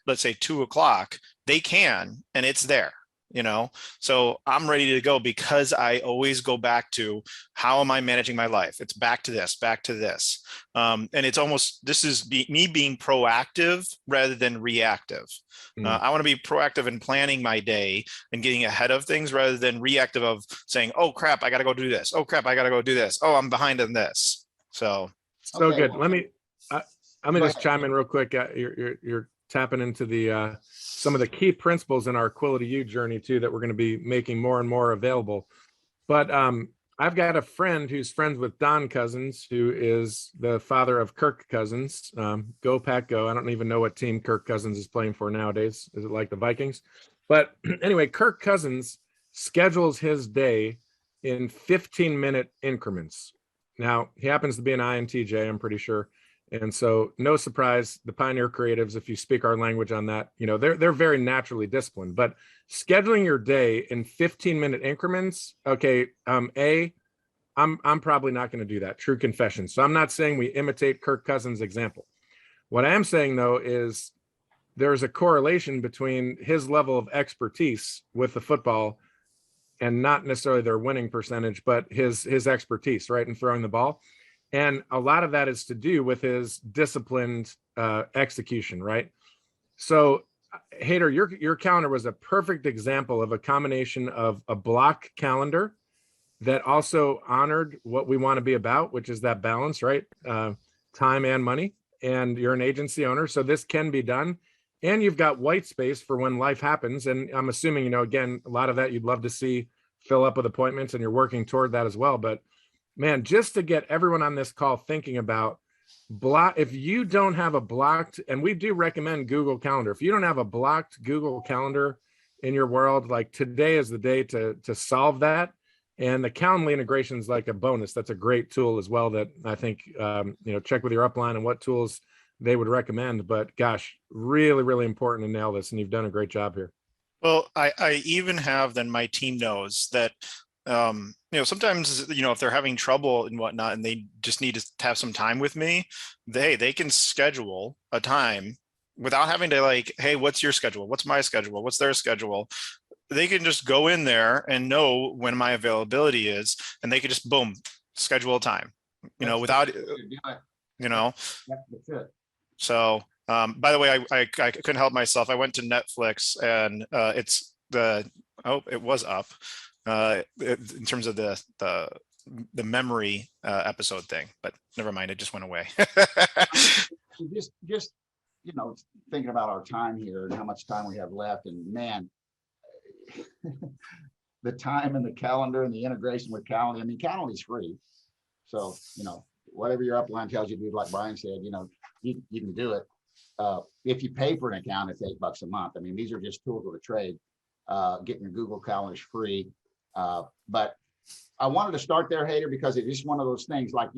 let's say, 2 o'clock, they can, and it's there. So I'm ready to go, because I always go back to, how am I managing my life? It's back to this. And it's almost, this is me being proactive rather than reactive. I want to be proactive in planning my day and getting ahead of things, rather than reactive of saying, oh crap, I got to go do this. Oh crap, I got to go do this. Oh, I'm behind on this. So Okay, good. well, Let me just chime in real quick. You're tapping into the some of the key principles in our Quility U journey too, that we're going to be making more and more available. But I've got a friend who's friends with Don Cousins, who is the father of Kirk Cousins. Go Pack Go. I don't even know what team Kirk Cousins is playing for nowadays. Is it like the Vikings? But anyway, Kirk Cousins schedules his day in 15-minute increments. Now, he happens to be an INTJ, I'm pretty sure. And so no surprise, the Pioneer Creatives, if you speak our language on that, they're very naturally disciplined. But scheduling your day in 15-minute increments, okay, I'm probably not going to do that. True confession. So I'm not saying we imitate Kirk Cousins' example. What I am saying, though, is there's a correlation between his level of expertise with the football, and not necessarily their winning percentage, but his expertise, right, in throwing the ball. And a lot of that is to do with his disciplined execution, right? So, Hader, your calendar was a perfect example of a combination of a block calendar that also honored what we want to be about, which is that balance, right? Time and money. And you're an agency owner, so this can be done. And you've got white space for when life happens. And I'm assuming, again, a lot of that you'd love to see fill up with appointments, and you're working toward that as well. But man, just to get everyone on this call thinking about if you don't have a blocked, and we do recommend Google Calendar, if you don't have a blocked Google Calendar in your world, like today is the day to solve that. And the Calendly integration is like a bonus. That's a great tool as well that I think, check with your upline and what tools they would recommend. But gosh, really, really important to nail this. And you've done a great job here. Well, I even have, then my team knows that, sometimes, if they're having trouble and whatnot, and they just need to have some time with me, they can schedule a time without having to like, hey, what's your schedule? What's my schedule? What's their schedule? They can just go in there and know when my availability is, and they can just, boom, schedule a time, without, That's it. So, by the way, I couldn't help myself. I went to Netflix, and it was up in terms of the memory episode thing, but never mind, it just went away. just thinking about our time here and how much time we have left, and man, the time and the calendar and the integration with Calendly. I mean, Calendly's free, so whatever your upline tells you to do, like Brian said, you can do it. If you pay for an account, it's $8 a month. I mean, these are just tools of the trade. Getting your Google Calendar is free. But I wanted to start there, Hader, because it's just one of those things. Like,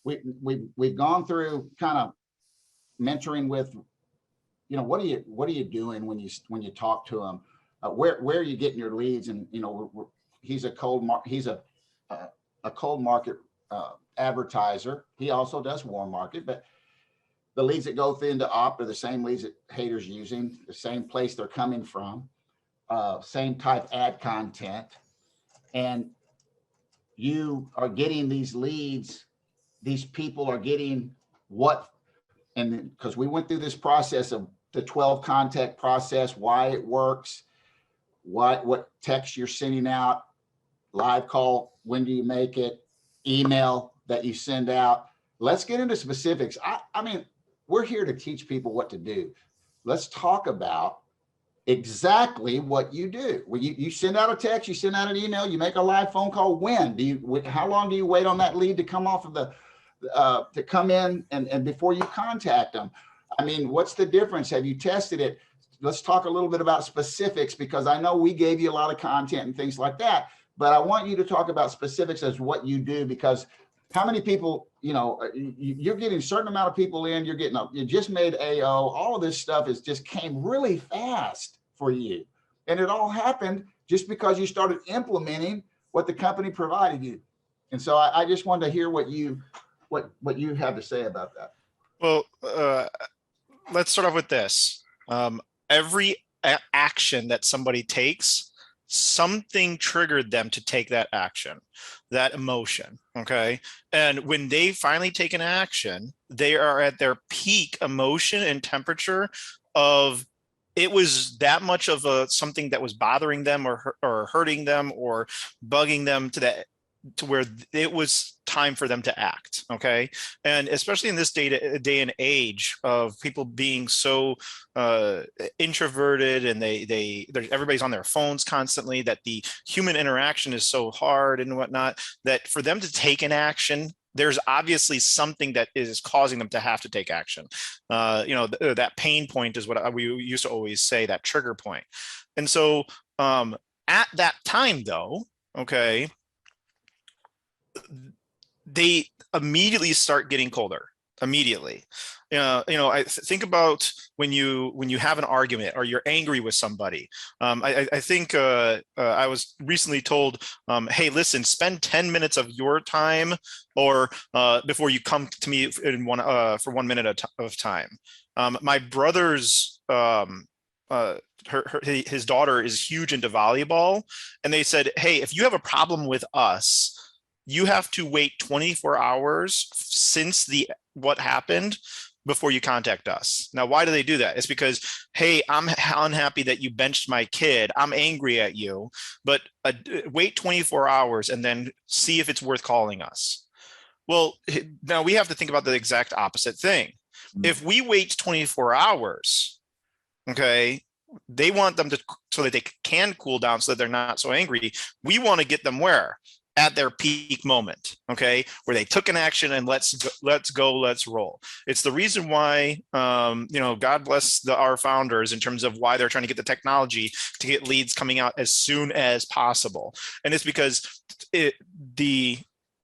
we've gone through kind of mentoring with you know, what are you doing when you talk to them? Where are you getting your leads? And, you know, he's a cold market advertiser. He also does warm market, but the leads that go into opt are the same leads that haters using, the same place they're coming from, same type ad content. And you are getting these leads, these people are getting what, and because we went through this process of the 12 contact process, why it works, what text you're sending out, live call, when do you make it, email that you send out. Let's get into specifics. I mean, we're here to teach people what to do. Let's talk about exactly what you do. When you send out a text, you send out an email, you make a live phone call. How long do you wait on that lead to come off of to come in and before you contact them? I mean, what's the difference? Have you tested it? Let's talk a little bit about specifics, because I know we gave you a lot of content and things like that, but I want you to talk about specifics as what you do, because how many people, you know, you're getting a certain amount of people in, you just made AO, all of this stuff just came really fast for you. And it all happened just because you started implementing what the company provided you. And so I just wanted to hear what you have to say about that. Well, let's start off with this. Every action that somebody takes, something triggered them to take that action, that emotion. Okay. And when they finally take an action, they are at their peak emotion and temperature of, it was that much of something that was bothering them or hurting them or bugging them to where it was time for them to act. Okay. And especially in this day and age of people being so introverted, and everybody's on their phones constantly, that the human interaction is so hard and whatnot, that for them to take an action, there's obviously something that is causing them to have to take action. You know, that pain point is what we used to always say, that trigger point. And so at that time though, okay, they immediately start getting colder. Immediately. You know, I think about when you have an argument or you're angry with somebody. I think I was recently told, hey, listen, spend 10 minutes of your time or before you come to me for 1 minute of time. My brother's his daughter is huge into volleyball, and they said, hey, if you have a problem with us, you have to wait 24 hours since what happened before you contact us. Now, why do they do that? It's because, hey, I'm unhappy that you benched my kid. I'm angry at you, but wait 24 hours and then see if it's worth calling us. Well, now we have to think about the exact opposite thing. If we wait 24 hours, okay, they want them so that they can cool down so that they're not so angry. We want to get them where? At their peak moment, okay, where they took an action and let's roll. It's the reason why, you know, God bless our founders in terms of why they're trying to get the technology to get leads coming out as soon as possible. And it's because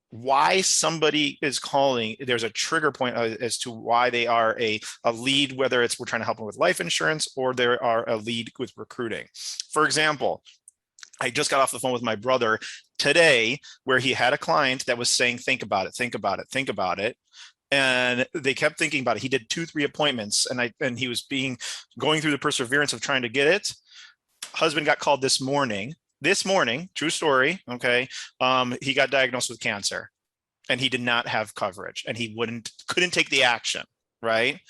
why somebody is calling, there's a trigger point as to why they are a lead, whether it's we're trying to help them with life insurance or they are a lead with recruiting. For example, I just got off the phone with my brother today where he had a client that was saying, think about it, think about it, think about it. And they kept thinking about it. He did 2-3 appointments and he was going through the perseverance of trying to get it. Husband got called this morning, true story. Okay. He got diagnosed with cancer and he did not have coverage and he couldn't take the action, right?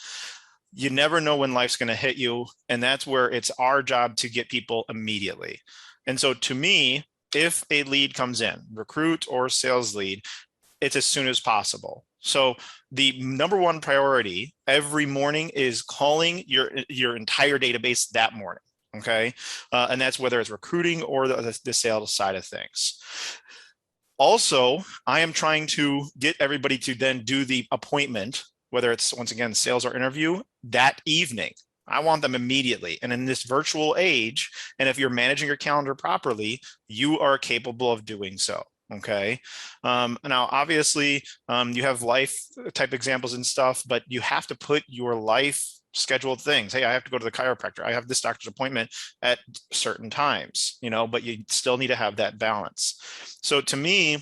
You never know when life's going to hit you. And that's where it's our job to get people immediately. And so to me, if a lead comes in, recruit or sales lead, it's as soon as possible. So the number one priority every morning is calling your entire database that morning. Okay. And that's whether it's recruiting or the sales side of things. Also, I am trying to get everybody to then do the appointment, whether it's once again, sales or interview that evening. I want them immediately. And in this virtual age, and if you're managing your calendar properly, you are capable of doing so. Okay. Now, obviously, you have life type examples and stuff, but you have to put your life scheduled things. Hey, I have to go to the chiropractor. I have this doctor's appointment at certain times, but you still need to have that balance. So to me,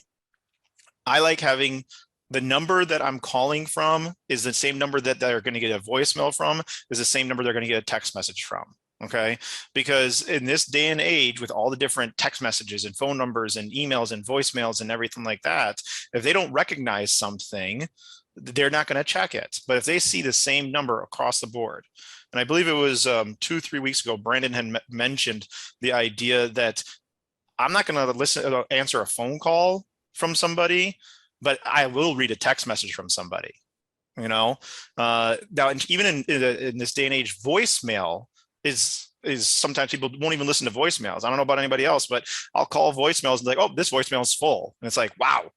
I like having the number that I'm calling from is the same number that they're going to get a voicemail from, is the same number they're going to get a text message from. Okay. Because in this day and age, with all the different text messages and phone numbers and emails and voicemails and everything like that, if they don't recognize something, they're not going to check it. But if they see the same number across the board, and I believe it was 2-3 weeks ago, Brandon had mentioned the idea that I'm not going to answer a phone call from somebody, but I will read a text message from somebody. Now, even in this day and age, voicemail is sometimes people won't even listen to voicemails. I don't know about anybody else, but I'll call voicemails and like, oh, this voicemail is full. And it's like, wow.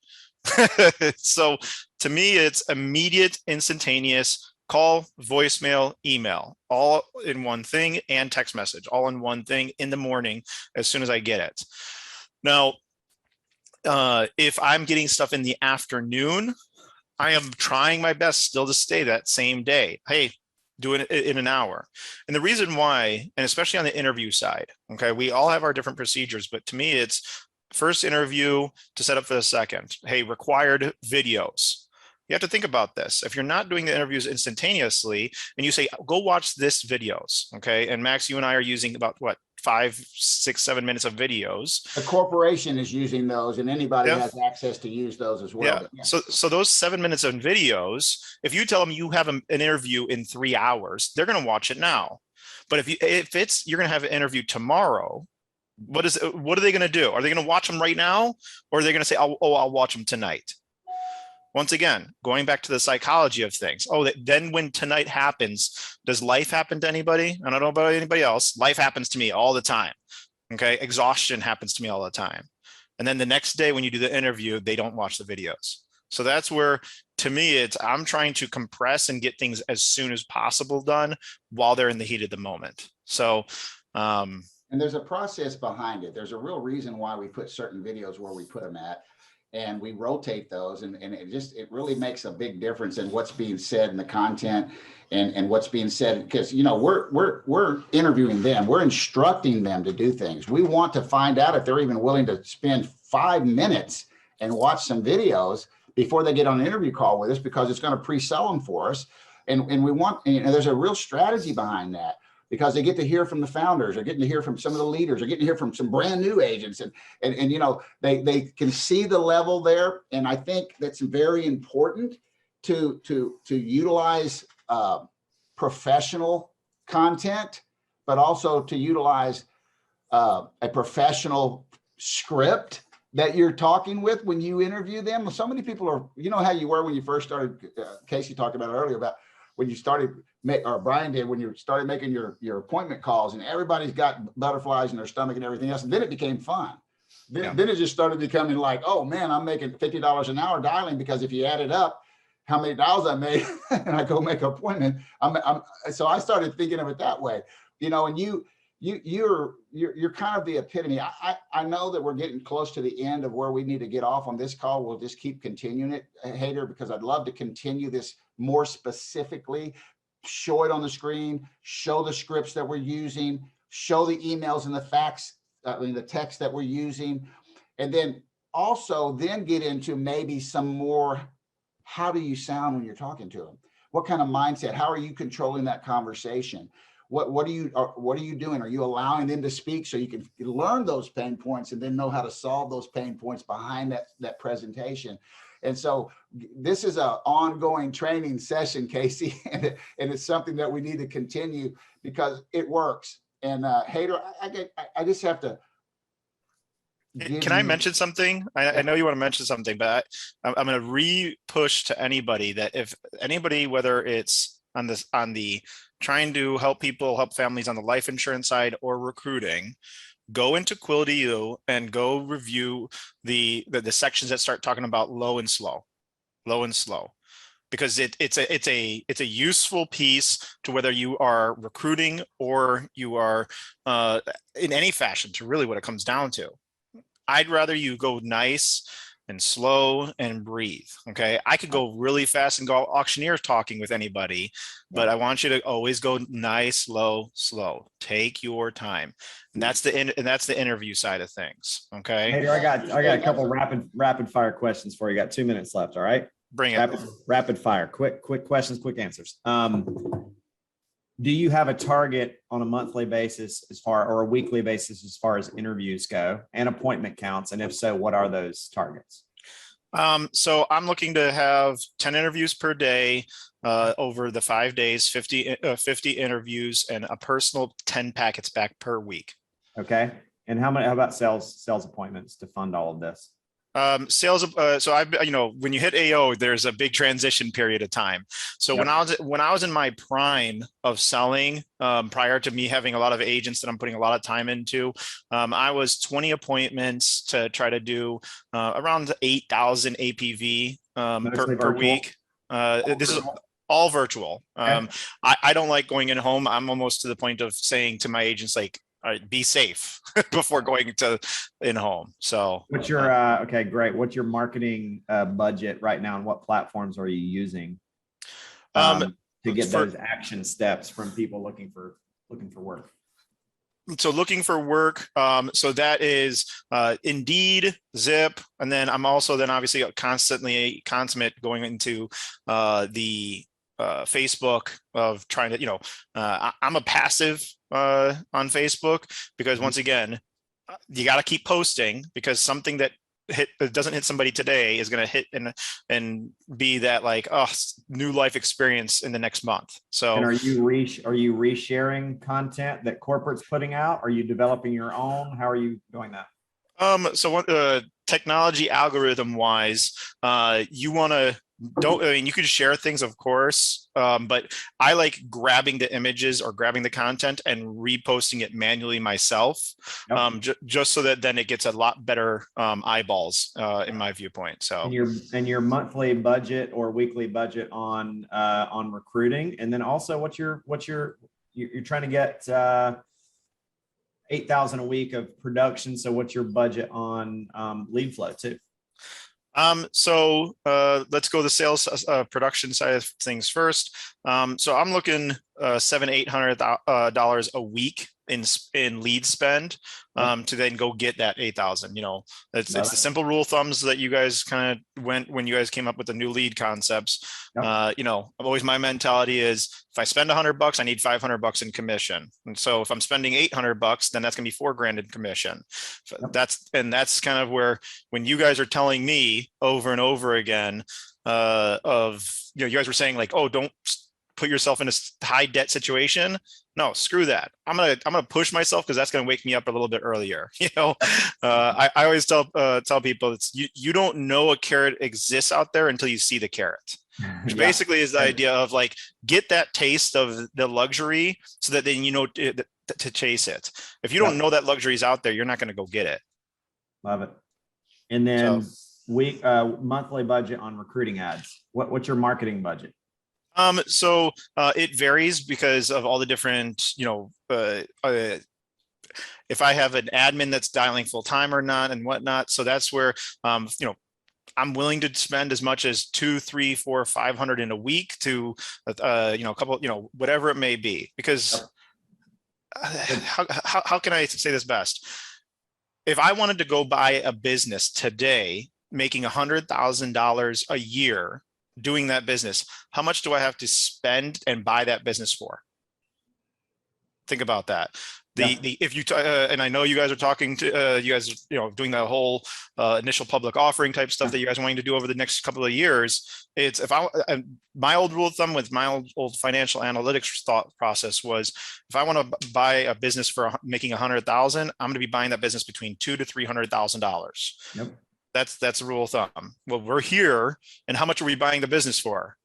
So to me, it's immediate, instantaneous call, voicemail, email, all in one thing, and text message, all in one thing in the morning as soon as I get it. Now, if I'm getting stuff in the afternoon, I am trying my best still to stay that same day. Hey, do it in an hour. And the reason why, and especially on the interview side, okay, we all have our different procedures, but to me, it's first interview to set up for the second. Hey, required videos. You have to think about this. If you're not doing the interviews instantaneously and you say, go watch this videos, okay? And Max, you and I are using about 5, 6, 7 minutes of videos. The corporation is using those, and anybody has access to use those as well. Yeah. So those 7 minutes of videos, if you tell them you have an interview in 3 hours, they're going to watch it now. But if you're going to have an interview tomorrow, what are they going to do? Are they going to watch them right now, or are they going to say, I'll watch them tonight? Once again, going back to the psychology of things. Then when tonight happens, does life happen to anybody? I don't know about anybody else. Life happens to me all the time. Okay. Exhaustion happens to me all the time. And then the next day when you do the interview, they don't watch the videos. So that's where, to me, I'm trying to compress and get things as soon as possible done while they're in the heat of the moment. So, and there's a process behind it. There's a real reason why we put certain videos where we put them at. And we rotate those, and it really makes a big difference in what's being said in the content and what's being said, because we're interviewing them, we're instructing them to do things. We want to find out if they're even willing to spend 5 minutes and watch some videos before they get on an interview call with us, because it's going to pre-sell them for us. And we want, there's a real strategy behind that, because they get to hear from the founders, or getting to hear from some of the leaders, or getting to hear from some brand new agents. And they can see the level there. And I think that's very important to utilize professional content, but also to utilize a professional script that you're talking with when you interview them. So many people are, how you were when you first started, Casey talked about it earlier, about when you started, or Brian did, when you started making your appointment calls, and everybody's got butterflies in their stomach and everything else. And then it became fun. Then it just started becoming like, oh man, I'm making $50 an hour dialing, because if you add it up, how many dials I made and I go make an appointment. So I started thinking of it that way, and you're kind of the epitome. I know that we're getting close to the end of where we need to get off on this call. We'll just keep continuing it, Hader, because I'd love to continue this more specifically, show it on the screen, show the scripts that we're using, show the emails and the facts, the text that we're using, and then also get into maybe some more, how do you sound when you're talking to them? What kind of mindset? How are you controlling that conversation? What are you doing? Are you allowing them to speak so you can learn those pain points and then know how to solve those pain points behind that presentation? And so this is an ongoing training session, Casey, and it's something that we need to continue because it works. And Hader, I just have to. Can I mention something? I know you want to mention something, but I'm going to re-push to anybody that if anybody, whether it's on the trying to help families on the life insurance side or recruiting, go into Quill.io and go review the sections that start talking about low and slow, because it's a useful piece to whether you are recruiting or you are in any fashion, to really what it comes down to. I'd rather you go nice and slow and breathe. Okay. I could go really fast and go auctioneer talking with anybody, but I want you to always go nice, slow. Take your time. And that's the interview side of things. Okay. Hater, I got a couple rapid fire questions for you. Got 2 minutes left. All right. Bring it. Rapid fire. Quick questions, quick answers. Do you have a target on a monthly basis or a weekly basis as far as interviews go and appointment counts? And if so, what are those targets? So I'm looking to have 10 interviews per day over the 5 days, 50 interviews, and a personal 10 packets back per week. Okay. And how about sales appointments to fund all of this? Sales. So I've, when you hit AO, there's a big transition period of time. So when I was in my prime of selling, prior to me having a lot of agents that I'm putting a lot of time into, I was 20 appointments to try to do around 8,000 APV per week. This is all virtual. I don't like going in home. I'm almost to the point of saying to my agents, like, all right, be safe before going to in home. So what's your okay, great. What's your marketing budget right now, and what platforms are you using to get those action steps from people looking for work? So looking for work. So that is Indeed, Zip, and then I'm also then obviously constantly consummate going into the Facebook of trying to, I'm a passive on Facebook because once again, you got to keep posting because something that doesn't hit somebody today is going to hit and be that like, new life experience in the next month. So and are you resharing content that corporate's putting out? Are you developing your own? How are you doing that? So what technology algorithm wise, you want to you could share things, of course, but I like grabbing the images or grabbing the content and reposting it manually myself, just so that then it gets a lot better eyeballs in my viewpoint. So and your monthly budget or weekly budget on recruiting, and then also you're trying to get 8,000 a week of production. So what's your budget on lead flow too? So let's go the sales production side of things first. So I'm looking $700-800 a week in lead spend to then go get that 8,000. It's the simple rule of thumbs that you guys kind of went when you guys came up with the new lead concepts. Always my mentality is if I spend $100, I need $500 in commission. And so if I'm spending $800, then that's gonna be $4,000 in commission. That's kind of where when you guys are telling me over and over again you guys were saying like, oh, don't put yourself in a high debt situation. No, screw that. I'm gonna push myself because that's gonna wake me up a little bit earlier. I always tell people you don't know a carrot exists out there until you see the carrot, which basically is the idea of like get that taste of the luxury so that then to chase it. If you don't know that luxury is out there, you're not gonna go get it. Love it. And then monthly budget on recruiting ads. What's your marketing budget? So it varies because of all the different, if I have an admin that's dialing full time or not and whatnot. So that's where, I'm willing to spend as much as $200, $300, $400, $500 in a week to, a couple, whatever it may be, because how can I say this best? If I wanted to go buy a business today, making $100,000 a year, doing that business, how much do I have to spend and buy that business for? Think about that. If you and I know you guys are talking to you guys, doing that whole initial public offering type stuff that you guys are wanting to do over the next couple of years. It's my old rule of thumb with my old financial analytics thought process was if I want to buy a business for making $100,000, I'm going to be buying that business between $200,000 to $300,000. Yep. That's a rule of thumb. Well, we're here, and how much are we buying the business for?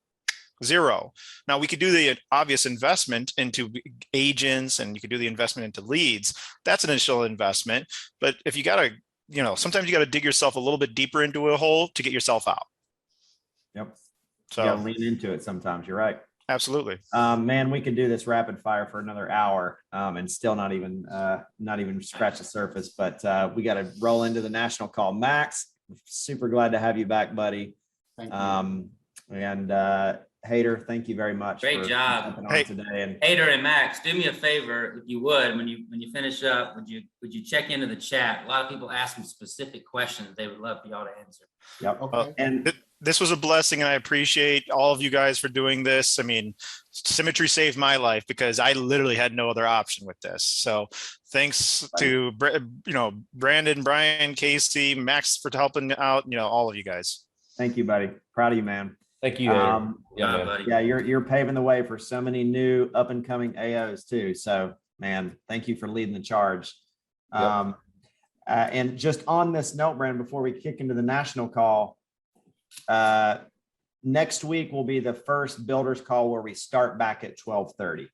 $0. Now we could do the obvious investment into agents, and you could do the investment into leads. That's an initial investment. But if you gotta, sometimes you gotta dig yourself a little bit deeper into a hole to get yourself out. Yep. So you gotta lean into it sometimes. You're right. Absolutely. Man, we could do this rapid fire for another hour and still not even scratch the surface, but we got to roll into the national call. Max, super glad to have you back, buddy. Thank you. And Hader, thank you very much. Great for job. jumping on Hey. today. And Hader and Max, do me a favor, if you would, when you finish up, would you check into the chat? A lot of people asking specific questions they would love for y'all to answer. yep. Okay. And This was a blessing, and I appreciate all of you guys for doing this. I mean, Symmetry saved my life because I literally had no other option with this. So thanks to Brandon, Brian, Casey, Max for helping out, all of you guys. thank you, buddy. Proud of you, man. Thank you. Hader. Yeah, man. Buddy. Yeah, you're paving the way for so many new up and coming AOs too. So, man, thank you for leading the charge. Yep. And just on this note, Brandon, before we kick into the national call, next week will be the first builders call where we start back at 12:30.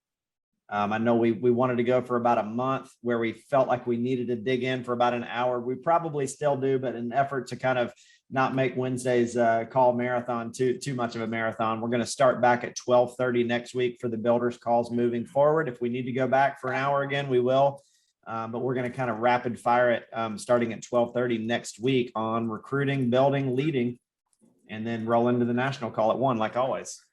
I know we wanted to go for about a month where we felt like we needed to dig in for about an hour. We probably still do, but in an effort to kind of not make Wednesday's call marathon too much of a marathon, we're going to start back at 12:30 next week for the builders calls moving forward. If we need to go back for an hour again, we will. But we're going to kind of rapid fire it starting at 12:30 next week on recruiting, building, leading, and then roll into the national call at 1 like always.